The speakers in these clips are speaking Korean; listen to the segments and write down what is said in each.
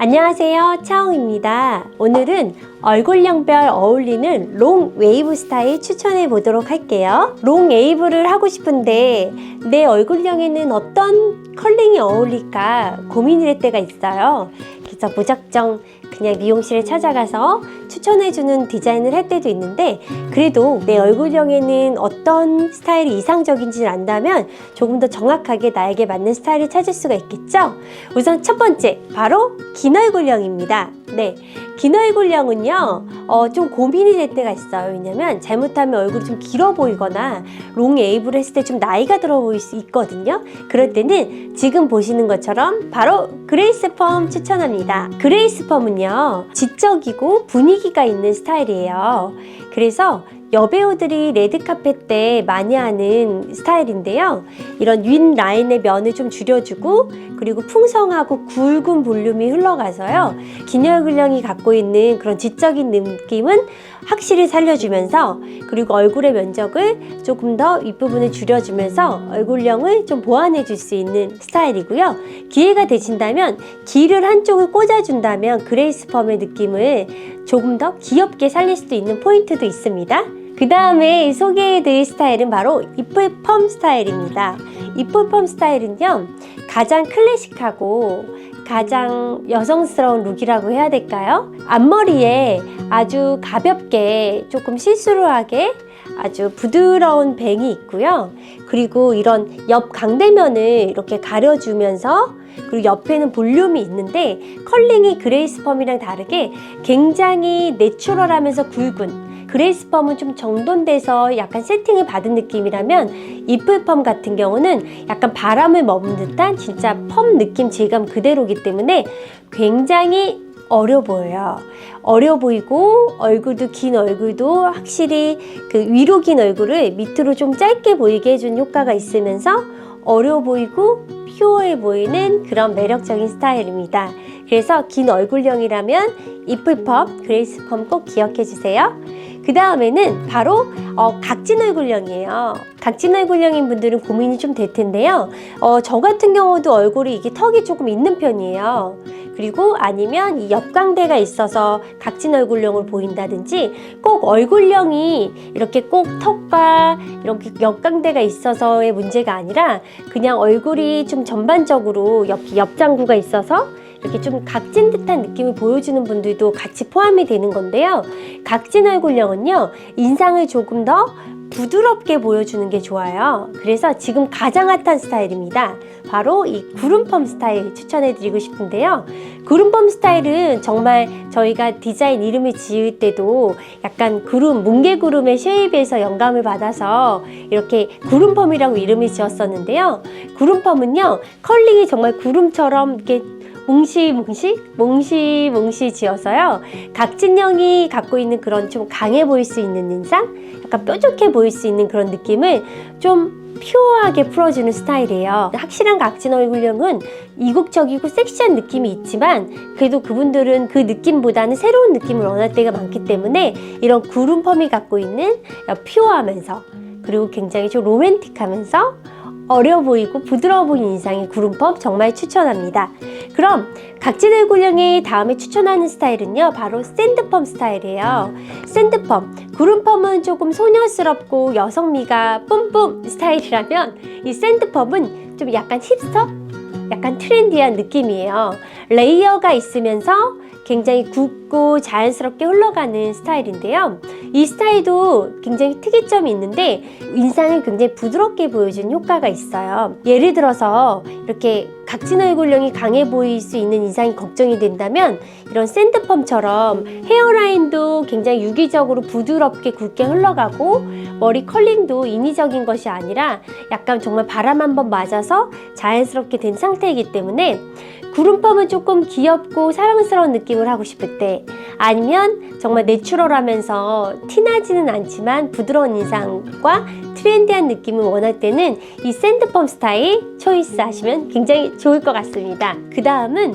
안녕하세요, 차홍입니다. 오늘은 얼굴형별 어울리는 롱 웨이브 스타일 추천해 보도록 할게요. 롱 웨이브를 하고 싶은데 내 얼굴형에는 어떤 컬링이 어울릴까 고민이 될 때가 있어요. 그래서 무작정 그냥 미용실에 찾아가서 추천해주는 디자인을 할 때도 있는데, 그래도 내 얼굴형에는 어떤 스타일이 이상적인지를 안다면 조금 더 정확하게 나에게 맞는 스타일을 찾을 수가 있겠죠. 우선 첫 번째, 바로 긴 얼굴형입니다. 네, 긴 얼굴형은요 좀 고민이 될 때가 있어요. 왜냐면 잘못하면 얼굴이 좀 길어 보이거나 롱 웨이브를 했을 때 좀 나이가 들어 보일 수 있거든요. 그럴 때는 지금 보시는 것처럼 바로 그레이스 펌 추천합니다. 그레이스 펌은요 지적이고 분위기가 있는 스타일이에요. 그래서 여배우들이 레드카펫 때 많이 하는 스타일인데요, 이런 윗 라인의 면을 좀 줄여주고, 그리고 풍성하고 굵은 볼륨이 흘러가서요 긴 얼굴형이 갖고 있는 그런 지적인 느낌은 확실히 살려주면서, 그리고 얼굴의 면적을 조금 더 윗부분을 줄여주면서 얼굴형을 좀 보완해 줄 수 있는 스타일이고요. 기회가 되신다면 길을 한쪽을 꽂아준다면 그레이스 펌의 느낌을 조금 더 귀엽게 살릴 수도 있는 포인트도 있습니다. 그 다음에 소개해드릴 스타일은 바로 이플 펌 스타일입니다. 이플 펌 스타일은요 가장 클래식하고 가장 여성스러운 룩이라고 해야 될까요? 앞머리에 아주 가볍게 조금 시스루하게 아주 부드러운 뱅이 있고요. 그리고 이런 옆 강대면을 이렇게 가려주면서, 그리고 옆에는 볼륨이 있는데 컬링이 그레이스 펌이랑 다르게 굉장히 내추럴하면서 굵은, 그레이스 펌은 좀 정돈돼서 약간 세팅을 받은 느낌이라면 이플 펌 같은 경우는 약간 바람을 머문 듯한 진짜 펌 느낌 질감 그대로기 때문에 굉장히 어려 보여요. 어려 보이고 얼굴도, 긴 얼굴도 확실히 그 위로 긴 얼굴을 밑으로 좀 짧게 보이게 해준 효과가 있으면서 어려 보이고 퓨어해 보이는 그런 매력적인 스타일입니다. 그래서 긴 얼굴형이라면 이플 펌, 그레이스 펌 꼭 기억해 주세요. 그 다음에는 바로 각진 얼굴형이에요. 각진 얼굴형인 분들은 고민이 좀 될 텐데요. 저 같은 경우도 얼굴이 이게 턱이 조금 있는 편이에요. 그리고 아니면 이 옆광대가 있어서 각진 얼굴형으로 보인다든지, 꼭 얼굴형이 이렇게 꼭 턱과 이렇게 옆광대가 있어서의 문제가 아니라 그냥 얼굴이 좀 전반적으로 옆장구가 있어서 이렇게 좀 각진 듯한 느낌을 보여주는 분들도 같이 포함이 되는 건데요. 각진 얼굴형은요 인상을 조금 더 부드럽게 보여주는 게 좋아요. 그래서 지금 가장 핫한 스타일입니다. 바로 이 구름펌 스타일 추천해 드리고 싶은데요, 구름펌 스타일은 정말 저희가 디자인 이름을 지을 때도 약간 구름, 뭉게구름의 쉐입에서 영감을 받아서 이렇게 구름펌이라고 이름을 지었었는데요, 구름펌은요 컬링이 정말 구름처럼 이렇게 몽시몽시 지어서요 각진형이 갖고 있는 그런 좀 강해 보일 수 있는 인상, 약간 뾰족해 보일 수 있는 그런 느낌을 좀 퓨어하게 풀어주는 스타일이에요. 확실한 각진 얼굴형은 이국적이고 섹시한 느낌이 있지만 그래도 그분들은 그 느낌보다는 새로운 느낌을 원할 때가 많기 때문에 이런 구름 펌이 갖고 있는 퓨어하면서, 그리고 굉장히 좀 로맨틱하면서 어려 보이고 부드러워 보이는 인상의 구름펌 정말 추천합니다. 그럼 각진 얼굴형의 다음에 추천하는 스타일은요 바로 샌드펌 스타일이에요. 샌드펌, 구름펌은 조금 소녀스럽고 여성미가 뿜뿜 스타일이라면 이 샌드펌은 좀 약간 힙스터? 약간 트렌디한 느낌이에요. 레이어가 있으면서 굉장히 굵고 자연스럽게 흘러가는 스타일인데요, 이 스타일도 굉장히 특이점이 있는데 인상을 굉장히 부드럽게 보여주는 효과가 있어요. 예를 들어서 이렇게 각진 얼굴형이 강해 보일 수 있는 인상이 걱정이 된다면 이런 샌드펌처럼 헤어라인도 굉장히 유기적으로 부드럽게 굵게 흘러가고 머리 컬링도 인위적인 것이 아니라 약간 정말 바람 한번 맞아서 자연스럽게 된 상태이기 때문에 구름펌은 조금 귀엽고 사랑스러운 느낌을 하고 싶을 때, 아니면 정말 내추럴하면서 티나지는 않지만 부드러운 인상과 트렌디한 느낌을 원할 때는 이 샌드펌 스타일 초이스 하시면 굉장히 좋을 것 같습니다. 그 다음은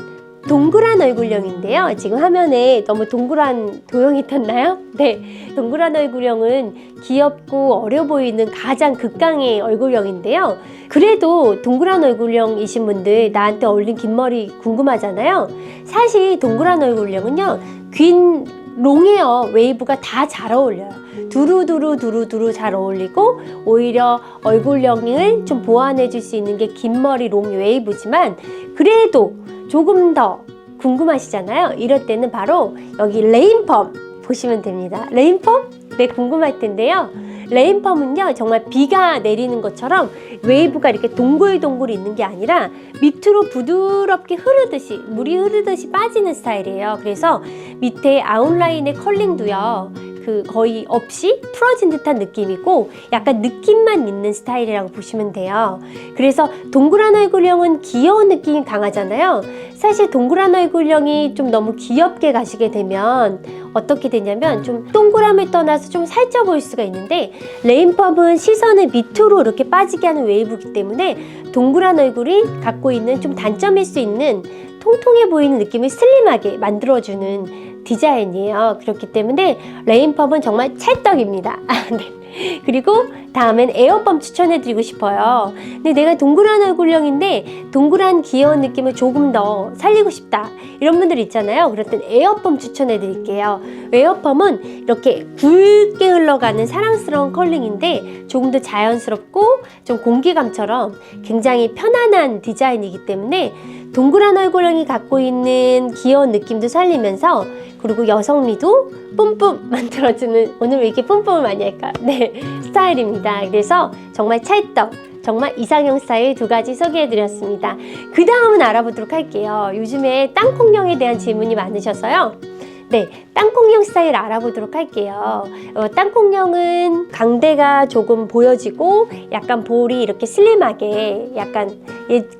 동그란 얼굴형인데요. 지금 화면에 너무 동그란 도형이 떴나요? 네, 동그란 얼굴형은 귀엽고 어려 보이는 가장 극강의 얼굴형인데요. 그래도 동그란 얼굴형이신 분들 나한테 어울린 긴 머리 궁금하잖아요. 사실 동그란 얼굴형은요, 긴 롱헤어 웨이브가 다 잘 어울려요. 두루두루 잘 어울리고 오히려 얼굴형을 좀 보완해 줄 수 있는 게 긴 머리 롱 웨이브지만, 그래도 조금 더 궁금하시잖아요. 이럴 때는 바로 여기 레인펌 보시면 됩니다. 레인펌? 네, 궁금할 텐데요. 레인펌은요, 정말 비가 내리는 것처럼 웨이브가 이렇게 동글동글 있는 게 아니라 밑으로 부드럽게 흐르듯이, 물이 흐르듯이 빠지는 스타일이에요. 그래서 밑에 아웃라인의 컬링도요, 거의 없이 풀어진 듯한 느낌이고 약간 느낌만 있는 스타일이라고 보시면 돼요. 그래서 동그란 얼굴형은 귀여운 느낌이 강하잖아요. 사실 동그란 얼굴형이 좀 너무 귀엽게 가시게 되면 어떻게 되냐면 좀 동그람을 떠나서 좀 살쪄 보일 수가 있는데, 레인펌은 시선을 밑으로 이렇게 빠지게 하는 웨이브이기 때문에 동그란 얼굴이 갖고 있는 좀 단점일 수 있는 통통해 보이는 느낌을 슬림하게 만들어주는 디자인이에요. 그렇기 때문에 레인펌은 정말 찰떡입니다. 네. 그리고 다음엔 에어펌 추천해드리고 싶어요. 근데 내가 동그란 얼굴형인데 동그란 귀여운 느낌을 조금 더 살리고 싶다, 이런 분들 있잖아요. 그럴 땐 에어펌 추천해드릴게요. 에어펌은 이렇게 굵게 흘러가는 사랑스러운 컬링인데 조금 더 자연스럽고 좀 공기감처럼 굉장히 편안한 디자인이기 때문에 동그란 얼굴형이 갖고 있는 귀여운 느낌도 살리면서, 그리고 여성미도 뿜뿜 만들어주는, 오늘 왜 이렇게 뿜뿜을 많이 할까요? 네, 스타일입니다. 그래서 정말 찰떡, 정말 이상형 스타일 두 가지 소개해드렸습니다. 그 다음은 알아보도록 할게요. 요즘에 땅콩형에 대한 질문이 많으셔서요. 네, 땅콩형 스타일 알아보도록 할게요. 땅콩형은 강대가 조금 보여지고 약간 볼이 이렇게 슬림하게, 약간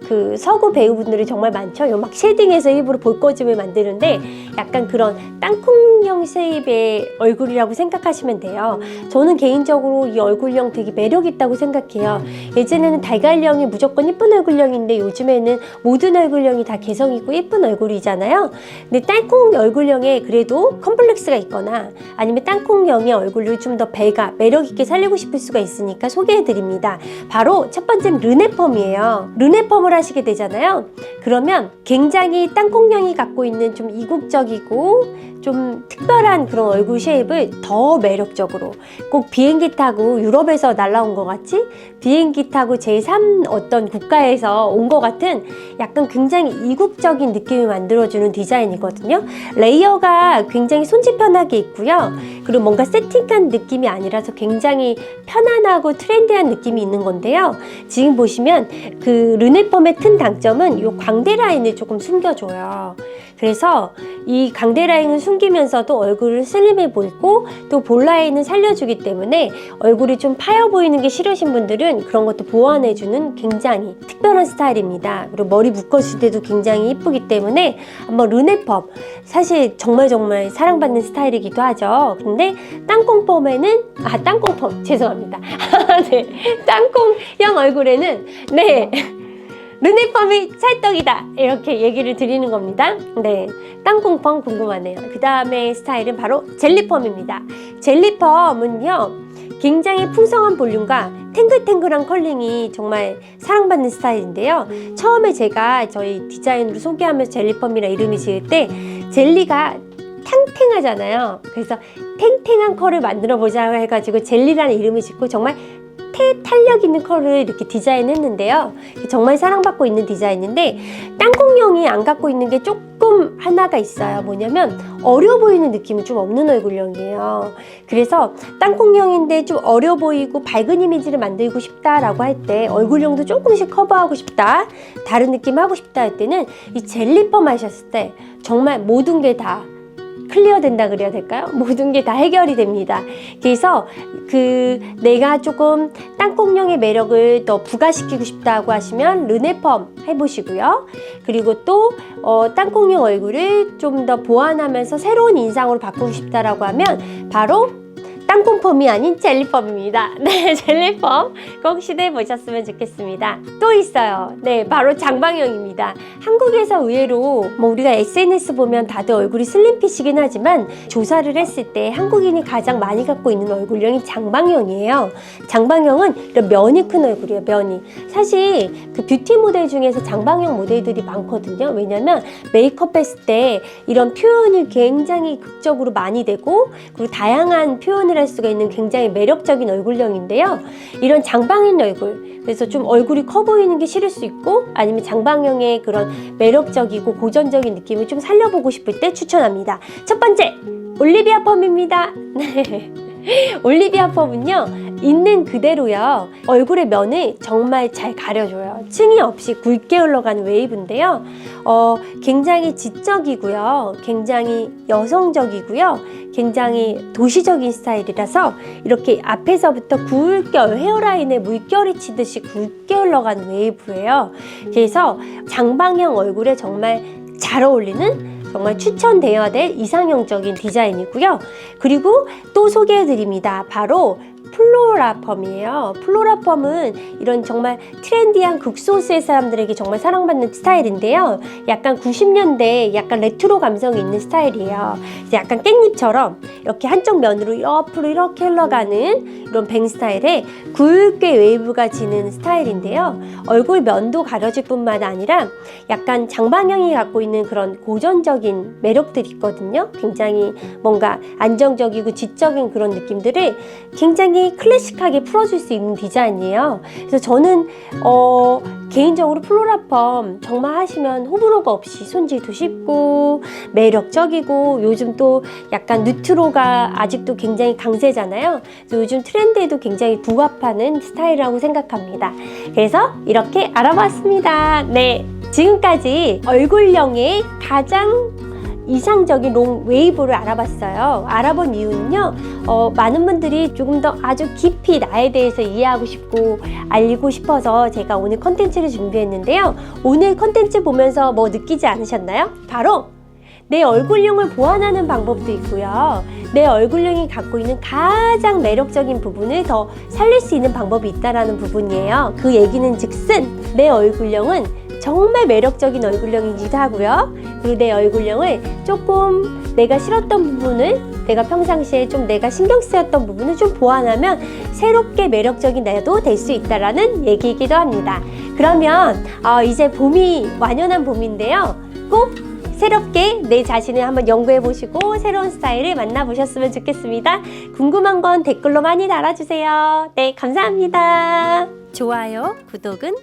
그 서구 배우분들이 정말 많죠. 막 쉐딩해서 일부러 볼꼬집을 만드는데 약간 그런 땅콩형 쉐입의 얼굴이라고 생각하시면 돼요. 저는 개인적으로 이 얼굴형 되게 매력 있다고 생각해요. 예전에는 달걀형이 무조건 예쁜 얼굴형인데 요즘에는 모든 얼굴형이 다 개성 있고 예쁜 얼굴이잖아요. 근데 땅콩 얼굴형에 그래도 컴플렉스가 있거나 아니면 땅콩형의 얼굴을 좀 더 배가 매력 있게 살리고 싶을 수가 있으니까 소개해드립니다. 바로 첫 번째는 르네펌이에요. 르네펌을 하시게 되잖아요. 그러면 굉장히 땅콩형이 갖고 있는 좀 이국적이고 좀 특별한 그런 얼굴 쉐입을 더 매력적으로, 꼭 비행기 타고 유럽에서 날라온 것 같이, 비행기 타고 제3 어떤 국가에서 온 것 같은 약간 굉장히 이국적인 느낌을 만들어주는 디자인이거든요. 레이어가 굉장히 손질 편하게 있고요. 그리고 뭔가 세팅한 느낌이 아니라서 굉장히 편안하고 트렌디한 느낌이 있는 건데요. 지금 보시면 그 르네펌의 큰 장점은 이 광대 라인을 조금 숨겨줘요. 그래서 이 광대 라인을 숨기면서도 얼굴을 슬림해 보이고 또 볼 라인을 살려주기 때문에 얼굴이 좀 파여 보이는 게 싫으신 분들은 그런 것도 보완해주는 굉장히 특별한 스타일입니다. 그리고 머리 묶었을 때도 굉장히 이쁘기 때문에 한번 르네펌, 사실 정말 사랑받는 스타일이기도 하죠. 근데 땅콩펌에는 땅콩펌 죄송합니다. 네, 땅콩형 얼굴에는 네, 르네펌이 찰떡이다, 이렇게 얘기를 드리는 겁니다. 네, 땅콩펌 궁금하네요. 그 다음에 스타일은 바로 젤리펌입니다. 젤리펌은요, 굉장히 풍성한 볼륨과 탱글탱글한 컬링이 정말 사랑받는 스타일인데요. 처음에 제가 저희 디자인으로 소개하면서 젤리펌이라 이름을 지을 때 젤리가 탱탱하잖아요. 그래서 탱탱한 컬을 만들어 보자 해가지고 젤리라는 이름을 짓고 정말 탄력 있는 컬을 이렇게 디자인했는데요. 정말 사랑받고 있는 디자인인데, 땅콩형이 안 갖고 있는 게 조금 하나가 있어요. 뭐냐면 어려 보이는 느낌이 좀 없는 얼굴형이에요. 그래서 땅콩형인데 좀 어려 보이고 밝은 이미지를 만들고 싶다라고 할 때, 얼굴형도 조금씩 커버하고 싶다, 다른 느낌 하고 싶다 할 때는 이 젤리펌 하셨을 때 정말 모든 게 다 클리어 된다 그래야 될까요? 모든 게 다 해결이 됩니다. 그래서 내가 조금 땅콩형의 매력을 더 부각시키고 싶다고 하시면 르네펌 해보시고요. 그리고 또 땅콩형 얼굴을 좀 더 보완하면서 새로운 인상으로 바꾸고 싶다라고 하면 바로 땅콩펌이 아닌 젤리펌입니다. 네, 젤리펌 꼭 시도해 보셨으면 좋겠습니다. 또 있어요. 네, 바로 장방형입니다. 한국에서 의외로 우리가 SNS 보면 다들 얼굴이 슬림핏이긴 하지만 조사를 했을 때 한국인이 가장 많이 갖고 있는 얼굴형이 장방형이에요. 장방형은 이런 면이 큰 얼굴이에요. 면이. 사실 그 뷰티 모델 중에서 장방형 모델들이 많거든요. 왜냐면 메이크업 했을 때 이런 표현이 굉장히 극적으로 많이 되고 그리고 다양한 표현을 할 수가 있는 굉장히 매력적인 얼굴형인데요. 이런 장방인 얼굴, 그래서 좀 얼굴이 커 보이는 게 싫을 수 있고 아니면 장방형의 그런 매력적이고 고전적인 느낌을 좀 살려보고 싶을 때 추천합니다. 첫 번째, 올리비아 펌입니다. 올리비아 펌은요, 있는 그대로요, 얼굴의 면을 정말 잘 가려줘요. 층이 없이 굵게 흘러가는 웨이브인데요, 굉장히 지적이고요, 굉장히 여성적이고요, 굉장히 도시적인 스타일이라서 이렇게 앞에서부터 굵게 헤어라인에 물결이 치듯이 굵게 흘러가는 웨이브예요. 그래서 장방형 얼굴에 정말 잘 어울리는, 정말 추천되어야 될 이상형적인 디자인이고요. 그리고 또 소개해드립니다. 바로 플로라 펌이에요. 플로라 펌은 이런 정말 트렌디한 극소수의 사람들에게 정말 사랑받는 스타일인데요. 약간 90년대 약간 레트로 감성이 있는 스타일이에요. 약간 깻잎처럼 이렇게 한쪽 면으로 옆으로 이렇게 흘러가는 이런 뱅 스타일에 굵게 웨이브가 지는 스타일인데요. 얼굴 면도 가려질 뿐만 아니라 약간 장방형이 갖고 있는 그런 고전적인 매력들이 있거든요. 굉장히 뭔가 안정적이고 지적인 그런 느낌들을 굉장히 클래식하게 풀어줄 수 있는 디자인이에요. 그래서 저는 개인적으로 플로라 펌 정말 하시면 호불호가 없이 손질도 쉽고 매력적이고, 요즘 또 약간 뉴트로가 아직도 굉장히 강세잖아요. 그래서 요즘 트렌드에도 굉장히 부합하는 스타일이라고 생각합니다. 그래서 이렇게 알아봤습니다. 네, 지금까지 얼굴형의 가장 이상적인 롱 웨이브를 알아봤어요. 알아본 이유는요, 많은 분들이 조금 더 아주 깊이 나에 대해서 이해하고 싶고 알고 싶어서 제가 오늘 컨텐츠를 준비했는데요. 오늘 컨텐츠 보면서 뭐 느끼지 않으셨나요? 바로 내 얼굴형을 보완하는 방법도 있고요, 내 얼굴형이 갖고 있는 가장 매력적인 부분을 더 살릴 수 있는 방법이 있다는 부분이에요. 그 얘기는 즉슨 내 얼굴형은 정말 매력적인 얼굴형이기도 하고요, 그리고 내 얼굴형을 조금 내가 싫었던 부분을, 내가 평상시에 좀 내가 신경 쓰였던 부분을 좀 보완하면 새롭게 매력적인 나도 될 수 있다라는 얘기이기도 합니다. 그러면 이제 봄이 완연한 봄인데요, 꼭 새롭게 내 자신을 한번 연구해 보시고 새로운 스타일을 만나보셨으면 좋겠습니다. 궁금한 건 댓글로 많이 달아주세요. 네, 감사합니다. 좋아요, 구독은